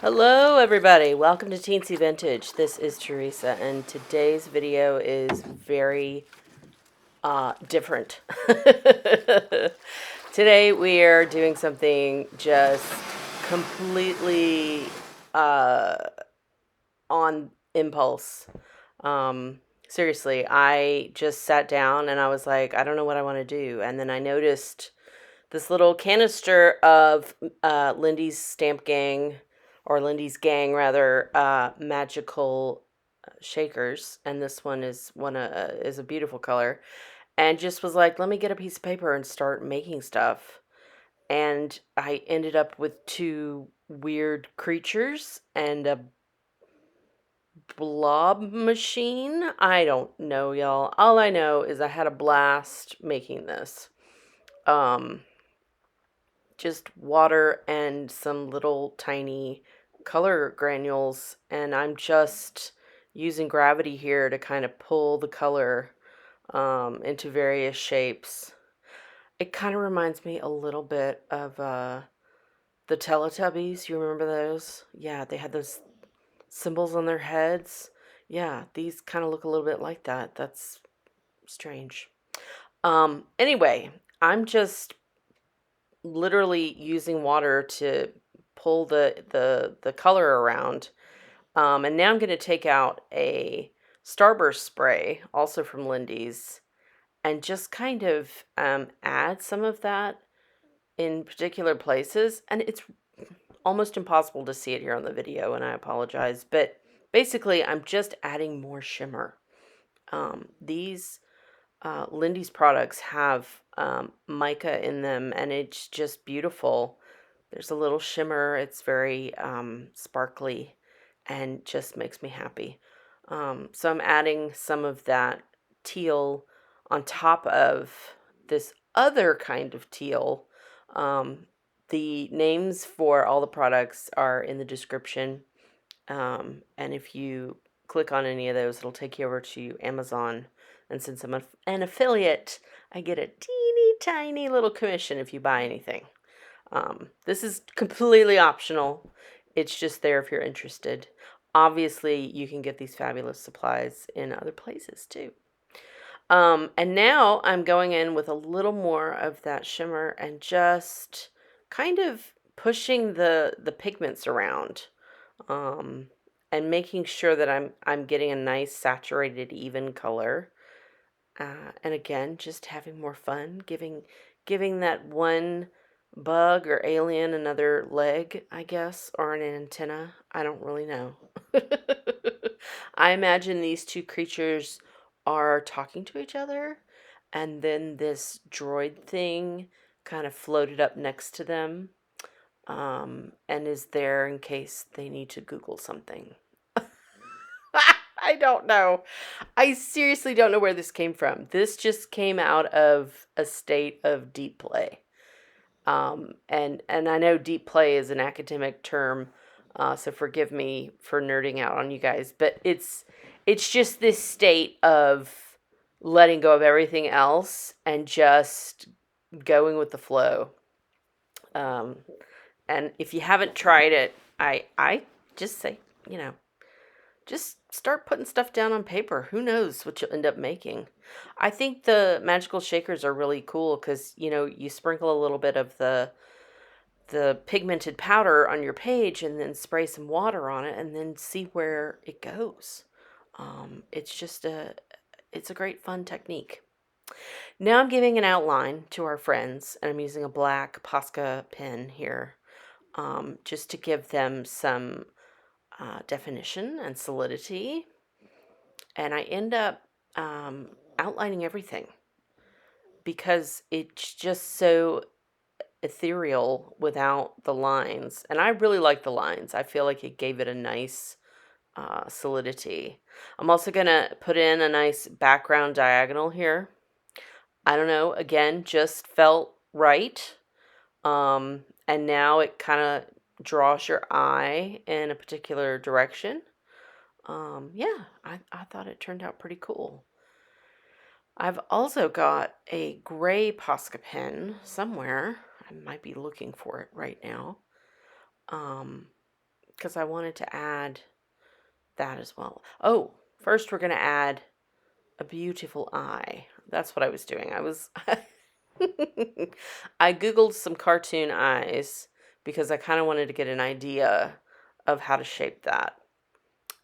Hello everybody, welcome to Teensy Vintage. This is Teresa and today's video is very different. Today we are doing something just completely uh, on impulse. Um, Seriously, I just sat down and I was like, I don't know what I want to do. And then I noticed this little canister of Lindy's Stamp Gang, or Lindy's Gang rather, magical shakers, and this one is a beautiful color, and just was like, let me get a piece of paper and start making stuff. And I ended up with two weird creatures and a blob machine. I don't know, y'all. All I know is I had a blast making this. Um, just water and some little tiny color granules, and I'm just using gravity here to kind of pull the color into various shapes. It kind of reminds me a little bit of the Teletubbies. You remember those? Yeah, they had those symbols on their heads. Yeah, these kind of look a little bit like that. That's strange. Anyway, I'm just literally using water to pull the color around. And now I'm going to take out a Starburst spray, also from Lindy's, and just kind of add some of that in particular places. And it's almost impossible to see it here on the video, and I apologize. But basically, I'm just adding more shimmer. These Lindy's products have mica in them, and it's just beautiful. There's a little shimmer. It's very sparkly and just makes me happy. So I'm adding some of that teal on top of this other kind of teal. The names for all the products are in the description. And if you click on any of those, it'll take you over to Amazon. And since I'm an affiliate, I get a teeny tiny little commission if you buy anything. This is completely optional. It's just there if you're interested. Obviously, you can get these fabulous supplies in other places too. And now I'm going in with a little more of that shimmer and just kind of pushing the pigments around, um, and making sure that I'm getting a nice saturated even color. And again, just having more fun, giving that one bug or alien another leg, I guess, or an antenna. I don't really know. I imagine these two creatures are talking to each other, and then this droid thing kind of floated up next to them, and is there in case they need to Google something. I don't know. I seriously don't know where this came from. This just came out of a state of deep play. And I know deep play is an academic term, so forgive me for nerding out on you guys, but it's just this state of letting go of everything else and just going with the flow. Um, and if you haven't tried it, I just say, just start putting stuff down on paper. Who knows what you'll end up making? I think the magical shakers are really cool because, you sprinkle a little bit of the pigmented powder on your page and then spray some water on it and then see where it goes. It's a great fun technique. Now I'm giving an outline to our friends, and I'm using a black Posca pen here, just to give them some definition and solidity. And I end up outlining everything because it's just so ethereal without the lines. And I really like the lines. I feel like it gave it a nice solidity. I'm also going to put in a nice background diagonal here. I don't know, again, just felt right. And now it kind of draws your eye in a particular direction. Yeah, I thought it turned out pretty cool. I've also got a gray Posca pen somewhere. I might be looking for it right now. because I wanted to add that as well. Oh, first we're going to add a beautiful eye. That's what I was doing. I Googled some cartoon eyes because I kind of wanted to get an idea of how to shape that.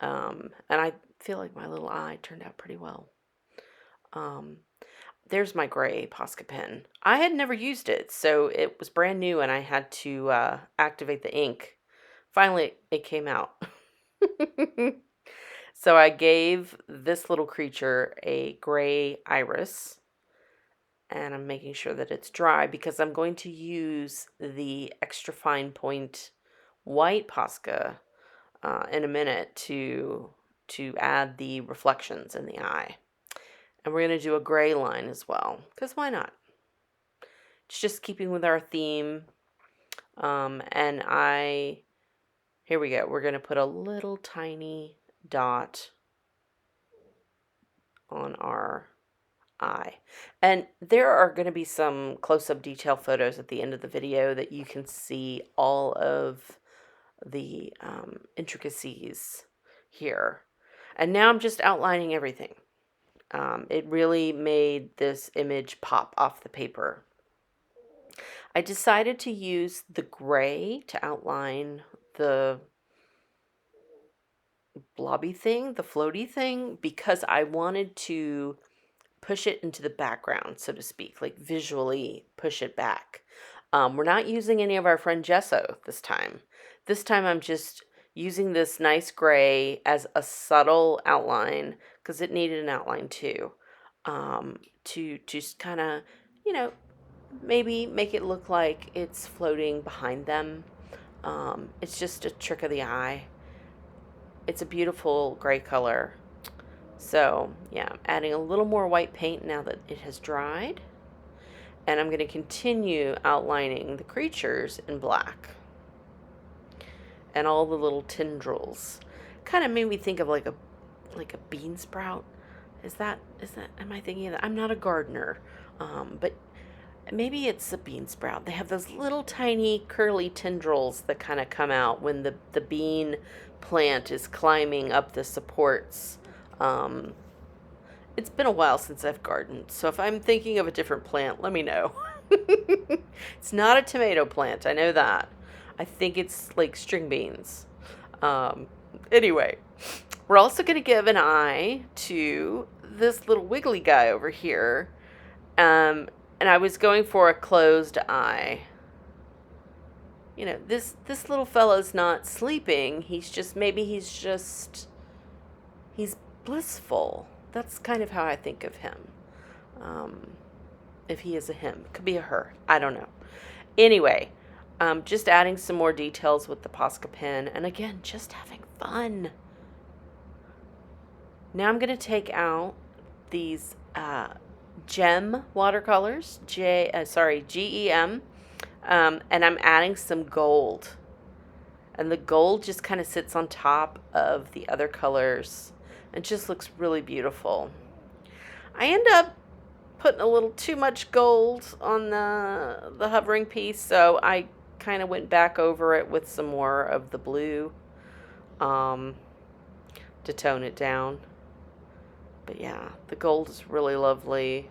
And I feel like my little eye turned out pretty well. There's my gray Posca pen. I had never used it, so it was brand new and I had to activate the ink. Finally, it came out. So I gave this little creature a gray iris, and I'm making sure that it's dry because I'm going to use the extra fine point white Posca in a minute to add the reflections in the eye. And we're going to do a gray line as well, because why not? It's just keeping with our theme. Here we go. We're going to put a little tiny dot on our eye. And there are going to be some close-up detail photos at the end of the video that you can see all of the intricacies here. And now I'm just outlining everything. It really made this image pop off the paper. I decided to use the gray to outline the blobby thing, the floaty thing, because I wanted to push it into the background, so to speak, like visually push it back. We're not using any of our friend gesso this time. This time I'm just using this nice gray as a subtle outline, because it needed an outline too, to just kind of, maybe make it look like it's floating behind them. It's just a trick of the eye. It's a beautiful gray color. So yeah, I'm adding a little more white paint now that it has dried. And I'm going to continue outlining the creatures in black. And all the little tendrils. Kind of made me think of like a bean sprout. Am I thinking of that? I'm not a gardener. But maybe it's a bean sprout. They have those little tiny curly tendrils that kind of come out when the bean plant is climbing up the supports. It's been a while since I've gardened, so if I'm thinking of a different plant, let me know. It's not a tomato plant, I know that. I think it's like string beans. Anyway, we're also going to give an eye to this little wiggly guy over here. And I was going for a closed eye. This little fella's not sleeping. He's blissful. That's kind of how I think of him. If he is a him. Could be a her. I don't know. Anyway, just adding some more details with the Posca pen. And again, just having fun. Now I'm going to take out these gem watercolors. GEM. And I'm adding some gold. And the gold just kind of sits on top of the other colors. It just looks really beautiful. I end up putting a little too much gold on the hovering piece, so I kind of went back over it with some more of the blue to tone it down. But yeah, the gold is really lovely.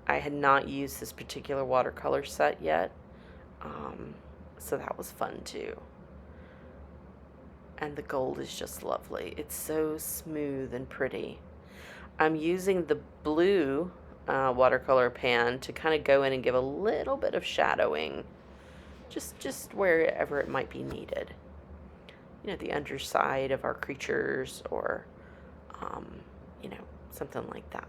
I had not used this particular watercolor set yet, so that was fun too. And the gold is just lovely. It's so smooth and pretty. I'm using the blue watercolor pan to kind of go in and give a little bit of shadowing, just wherever it might be needed. The underside of our creatures, or something like that.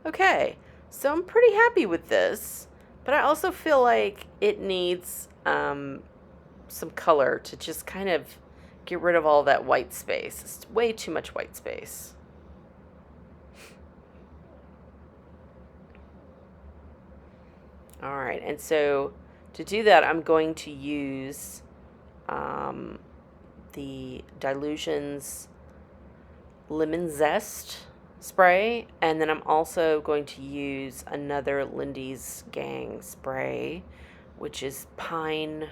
Okay, so I'm pretty happy with this, but I also feel like it needs some color to just kind of get rid of all that white space. It's way too much white space. All right, and so to do that, I'm going to use the Dilutions Lemon Zest spray, and then I'm also going to use another Lindy's Gang spray, which is pine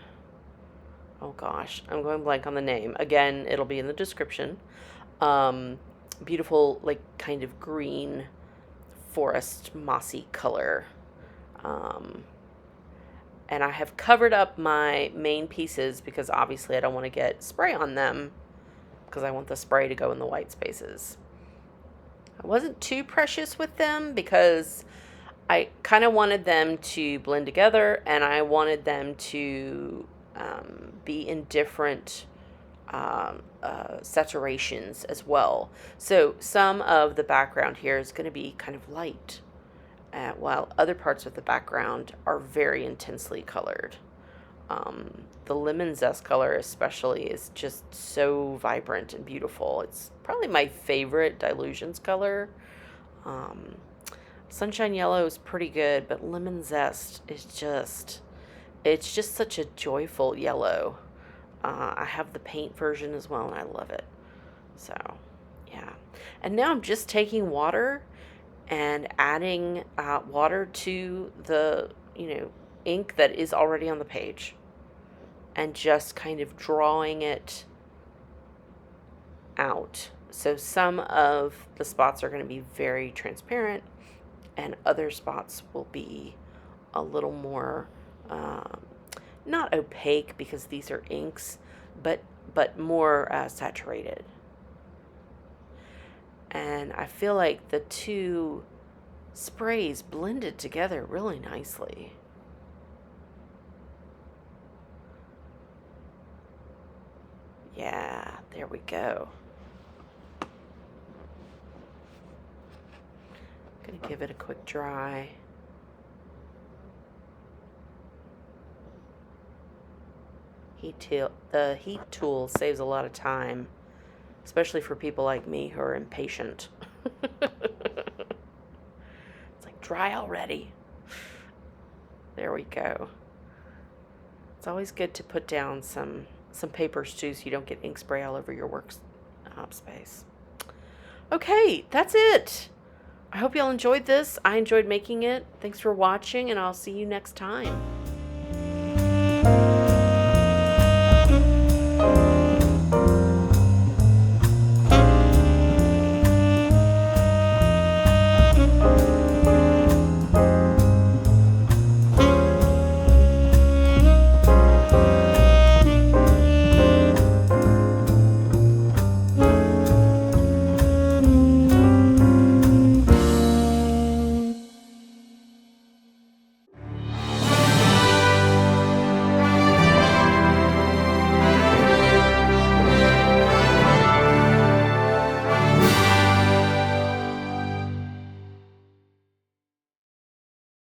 Oh gosh, I'm going blank on the name. Again, it'll be in the description. Um, Beautiful, like kind of green forest mossy color. Um, and I have covered up my main pieces because obviously I don't want to get spray on them because I want the spray to go in the white spaces. I wasn't too precious with them because I kind of wanted them to blend together and I wanted them to be in different saturations as well. So some of the background here is going to be kind of light, while other parts of the background are very intensely colored. The lemon zest color especially is just so vibrant and beautiful. It's probably my favorite Dilutions color. Um, Sunshine Yellow is pretty good, but lemon zest is it's just such a joyful yellow. I have the paint version as well, and I love it. So, yeah. And now I'm just taking water and adding water to the, ink that is already on the page, and just kind of drawing it out. So some of the spots are going to be very transparent, and other spots will be a little more not opaque because these are inks, but more saturated. And I feel like the two sprays blended together really nicely. Yeah, there we go. Gonna give it a quick dry. The heat tool saves a lot of time, especially for people like me who are impatient. It's like, dry already. There we go. It's always good to put down some papers too, so you don't get ink spray all over your work space. Okay, that's it. I hope y'all enjoyed this. I enjoyed making it. Thanks for watching, and I'll see you next time.